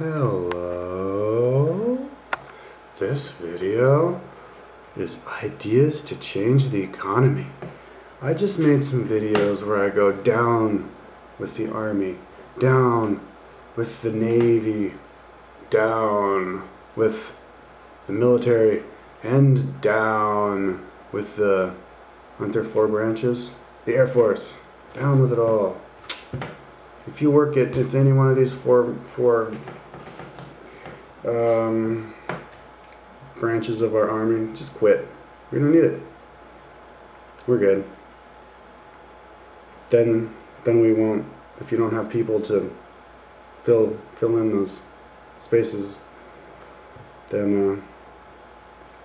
Hello. This video is ideas to change the economy. I just made some videos where I go down with the Army, down with the Navy, down with the military, and down with the, aren't there 4 branches? The Air Force, down with it all. If you work at any one of these four branches of our army, just quit. We don't need it. We're good. Then we won't. If you don't have people to fill in those spaces, then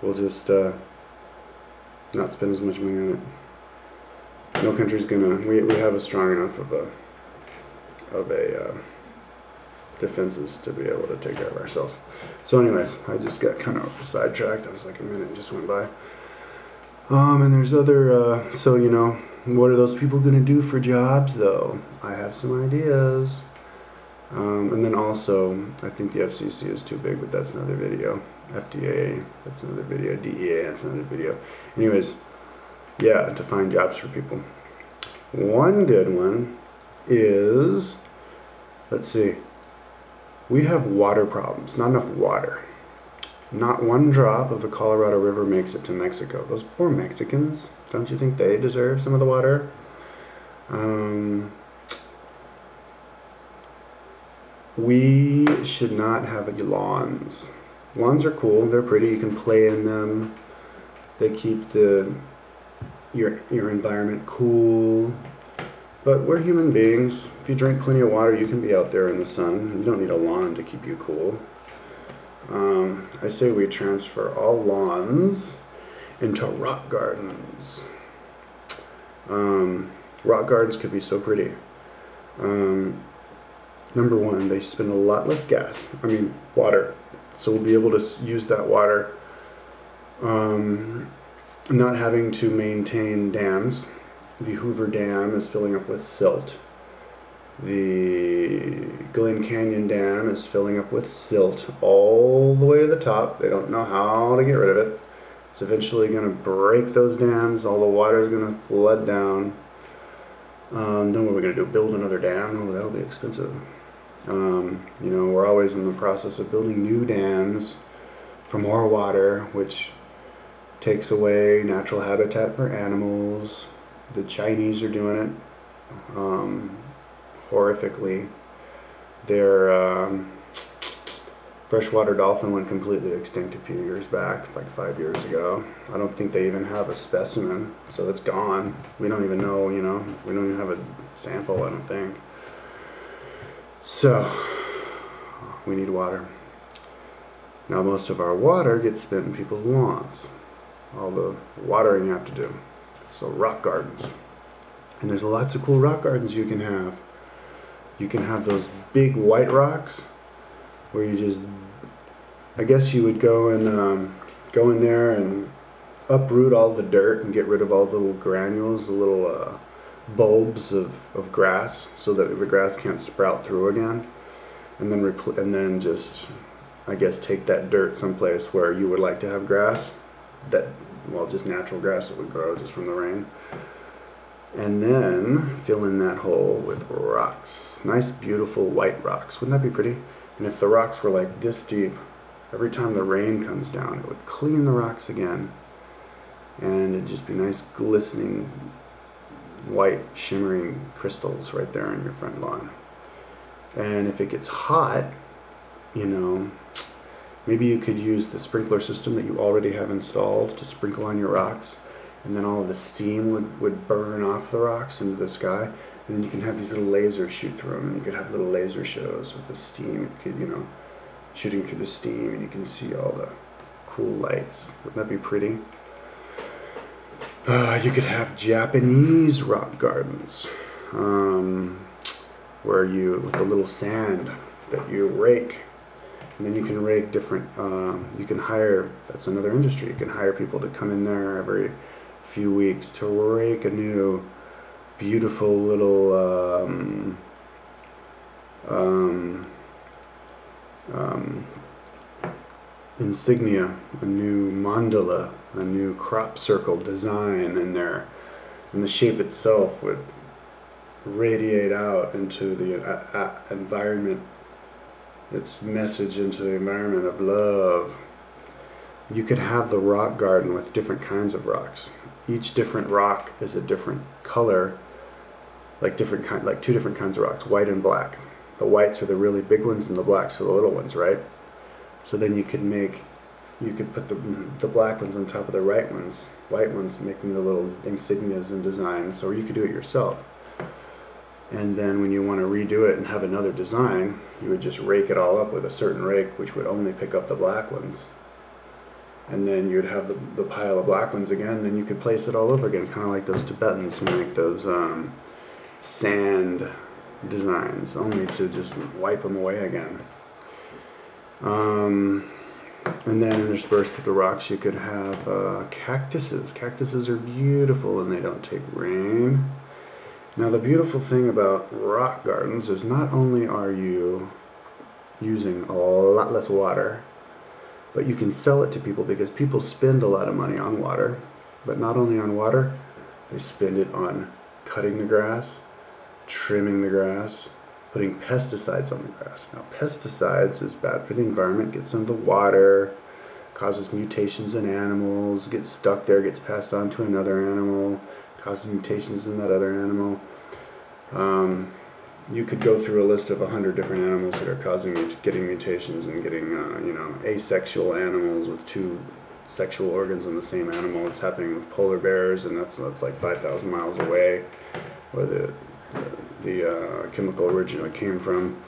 we'll just not spend as much money on it. No country's gonna. We have a strong enough of a defenses to be able to take care of ourselves. So anyways, I just got kind of sidetracked. I was like, a minute just went by. And there's other, so you know, what are those people gonna do for jobs though? I have some ideas. And then also, I think the FCC is too big, but that's another video. FDA, that's another video. DEA, that's another video. Anyways, yeah, to find jobs for people. One good one is, let's see, we have water problems, not enough water. Not one drop of the Colorado River makes it to Mexico. Those poor Mexicans, don't you think they deserve some of the water? We should not have lawns. Lawns are cool, they're pretty, you can play in them. They keep your environment cool. But we're human beings. If you drink plenty of water, you can be out there in the sun. You don't need a lawn to keep you cool. I say we transfer all lawns into rock gardens. Rock gardens could be so pretty. Number one, they spend a lot less water. So we'll be able to use that water, not having to maintain dams. The Hoover Dam is filling up with silt. The Glen Canyon Dam is filling up with silt all the way to the top. They don't know how to get rid of it. It's eventually going to break those dams. All the water is going to flood down. Then what are we going to do? Build another dam? Oh, that'll be expensive. You know, we're always in the process of building new dams for more water, which takes away natural habitat for animals. The Chinese are doing it horrifically. Their freshwater dolphin went completely extinct a few years back, like 5 years ago. I don't think they even have a specimen, so it's gone. We don't even know, you know, we don't even have a sample, I don't think. So, we need water. Now most of our water gets spent in people's lawns. All the watering you have to do. So rock gardens. And there's lots of cool rock gardens you can have. You can have those big white rocks where you just, I guess you would go in there and uproot all the dirt and get rid of all the little granules, the little bulbs of grass, so that the grass can't sprout through again. And then just, I guess, take that dirt someplace where you would like to have grass. Just natural grass that would grow just from the rain. And then fill in that hole with rocks. Nice, beautiful white rocks. Wouldn't that be pretty? And if the rocks were like this deep, every time the rain comes down, it would clean the rocks again. And it'd just be nice, glistening, white, shimmering crystals right there on your front lawn. And if it gets hot, you know, maybe you could use the sprinkler system that you already have installed to sprinkle on your rocks, and then all of the steam would burn off the rocks into the sky, and then you can have these little lasers shoot through them, and you could have little laser shows with the steam, you know, shooting through the steam, and you can see all the cool lights. Wouldn't that be pretty? You could have Japanese rock gardens, where with the little sand that you rake. And then you can rake different, you can hire, that's another industry, you can hire people to come in there every few weeks to rake a new beautiful little insignia, a new mandala, a new crop circle design in there, and the shape itself would radiate out into the environment, its message into the environment of love. You could have the rock garden with different kinds of rocks. Each different rock is a different color, like two different kinds of rocks, white and black. The whites are the really big ones and the blacks are the little ones, right? So then you could put the black ones on top of the white ones, making the little insignias and designs, or you could do it yourself. And then when you want to redo it and have another design, you would just rake it all up with a certain rake, which would only pick up the black ones. And then you'd have the pile of black ones again, then you could place it all over again, kind of like those Tibetans who make those sand designs, only to just wipe them away again. And then interspersed with the rocks you could have cactuses. Cactuses are beautiful and they don't take rain. Now the beautiful thing about rock gardens is not only are you using a lot less water, but you can sell it to people, because people spend a lot of money on water, but not only on water, they spend it on cutting the grass, trimming the grass, putting pesticides on the grass. Now pesticides is bad for the environment, gets into the water, causes mutations in animals, gets stuck there, gets passed on to another animal, causes mutations in that other animal. You could go through a list of 100 different animals that are getting mutations and getting, asexual animals with two sexual organs in the same animal. It's happening with polar bears, and that's like 5,000 miles away, where the chemical originally came from.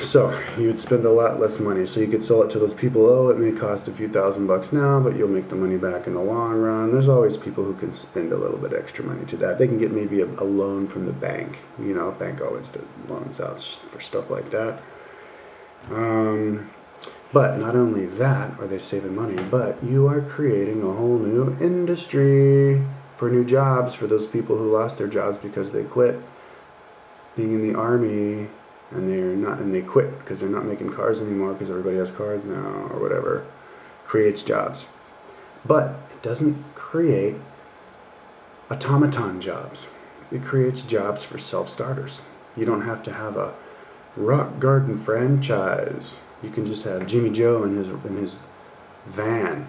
So you'd spend a lot less money, so you could sell it to those people. Oh, it may cost a few $1,000s now, but you'll make the money back in the long run. There's always people who can spend a little bit extra money to that. They can get maybe a loan from the bank. A bank always does loans out for stuff like that. But not only that are they saving money, but you are creating a whole new industry for new jobs for those people who lost their jobs because they quit being in the army, and they quit because they're not making cars anymore because everybody has cars now or whatever. Creates jobs. But it doesn't create automaton jobs. It creates jobs for self-starters. You don't have to have a rock garden franchise. You can just have Jimmy Joe in his van,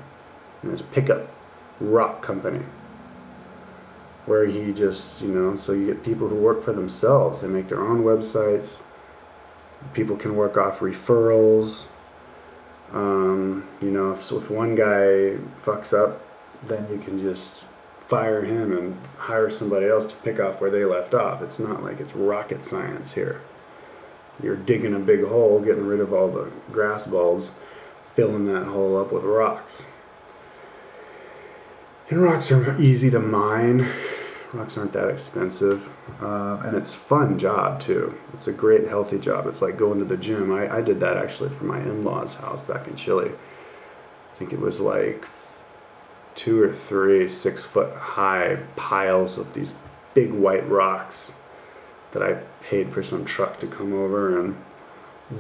in his pickup rock company, where he just, so you get people who work for themselves. They make their own websites. People can work off referrals. If one guy fucks up, then you can just fire him and hire somebody else to pick off where they left off. It's not like it's rocket science here. You're digging a big hole, getting rid of all the grass bulbs, filling that hole up with rocks. And rocks are easy to mine. Rocks aren't that expensive, and it's a fun job too. It's a great healthy job. It's like going to the gym. I did that actually for my in-laws' house back in Chile. I think it was like 2 or 3 6-foot high piles of these big white rocks that I paid for some truck to come over and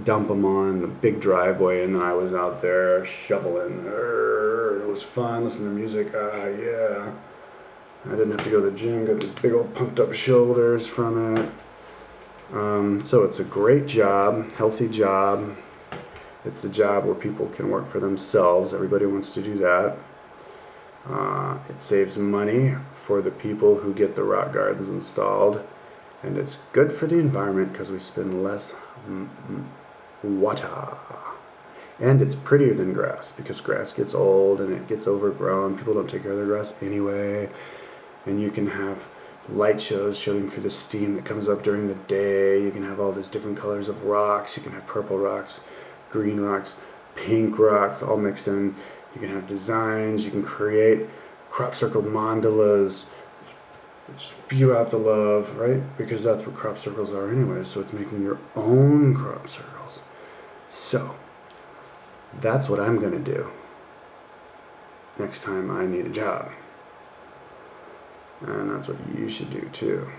dump them on the big driveway, and then I was out there shoveling. It was fun, listening to music. Yeah. I didn't have to go to the gym, got these big old pumped up shoulders from it. So it's a great job, healthy job. It's a job where people can work for themselves. Everybody wants to do that. It saves money for the people who get the rock gardens installed. And it's good for the environment because we spend less water. And it's prettier than grass, because grass gets old and it gets overgrown. People don't take care of their grass anyway. And you can have light shows showing through the steam that comes up during the day. You can have all these different colors of rocks. You can have purple rocks, green rocks, pink rocks, all mixed in. You can have designs. You can create crop circle mandalas. Spew out the love, right? Because that's what crop circles are anyway. So it's making your own crop circles. So that's what I'm going to do next time I need a job. And that's what you should do too.